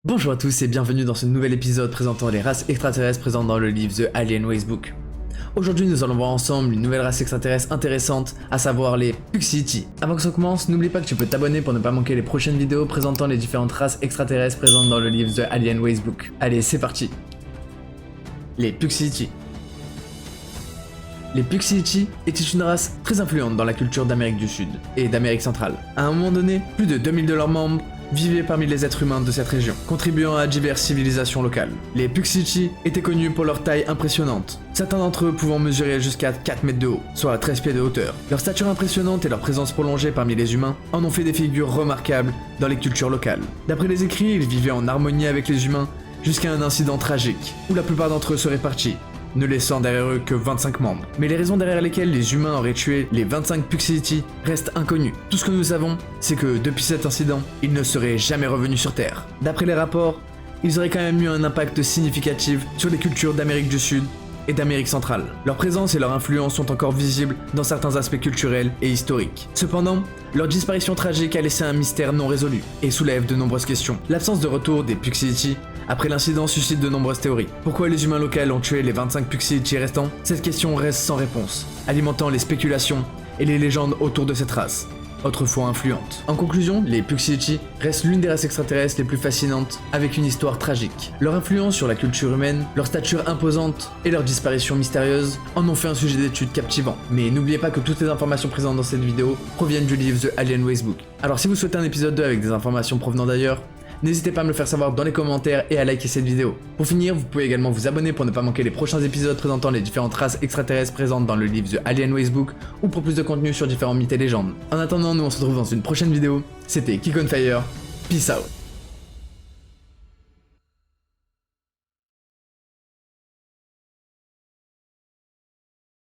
Bonjour à tous et bienvenue dans ce nouvel épisode présentant les races extraterrestres présentes dans le livre The Alien Racebook. Aujourd'hui nous allons voir ensemble une nouvelle race extraterrestre intéressante, à savoir les Puxiti. Avant que ça commence, n'oublie pas que tu peux t'abonner pour ne pas manquer les prochaines vidéos présentant les différentes races extraterrestres présentes dans le livre The Alien Racebook. Allez, c'est parti. Les Puxiti. Les Puxiti étaient une race très influente dans la culture d'Amérique du Sud et d'Amérique centrale. À un moment donné, plus de 2000 de leurs membres vivaient parmi les êtres humains de cette région, contribuant à diverses civilisations locales. Les Puxiti étaient connus pour leur taille impressionnante, certains d'entre eux pouvant mesurer jusqu'à 4 mètres de haut, soit 13 pieds de hauteur. Leur stature impressionnante et leur présence prolongée parmi les humains en ont fait des figures remarquables dans les cultures locales. D'après les écrits, ils vivaient en harmonie avec les humains jusqu'à un incident tragique, où la plupart d'entre eux seraient partis, ne laissant derrière eux que 25 membres. Mais les raisons derrière lesquelles les humains auraient tué les 25 Puxiti restent inconnues. Tout ce que nous savons, c'est que depuis cet incident, ils ne seraient jamais revenus sur Terre. D'après les rapports, ils auraient quand même eu un impact significatif sur les cultures d'Amérique du Sud et d'Amérique centrale. Leur présence et leur influence sont encore visibles dans certains aspects culturels et historiques. Cependant, leur disparition tragique a laissé un mystère non résolu et soulève de nombreuses questions. L'absence de retour des Puxiti après l'incident suscite de nombreuses théories. Pourquoi les humains locaux ont tué les 25 Puxiti restants? Cette question reste sans réponse, alimentant les spéculations et les légendes autour de cette race, autrefois influente. En conclusion, les Puxiti restent l'une des races extraterrestres les plus fascinantes, avec une histoire tragique. Leur influence sur la culture humaine, leur stature imposante et leur disparition mystérieuse en ont fait un sujet d'étude captivant. Mais n'oubliez pas que toutes les informations présentes dans cette vidéo proviennent du livre The Alien Racebook. Alors si vous souhaitez un épisode 2 avec des informations provenant d'ailleurs, n'hésitez pas à me le faire savoir dans les commentaires et à liker cette vidéo. Pour finir, vous pouvez également vous abonner pour ne pas manquer les prochains épisodes présentant les différentes races extraterrestres présentes dans le livre The Alien Racebook ou pour plus de contenu sur différents mythes et légendes. En attendant, nous on se retrouve dans une prochaine vidéo. C'était Kick on Fire, peace out.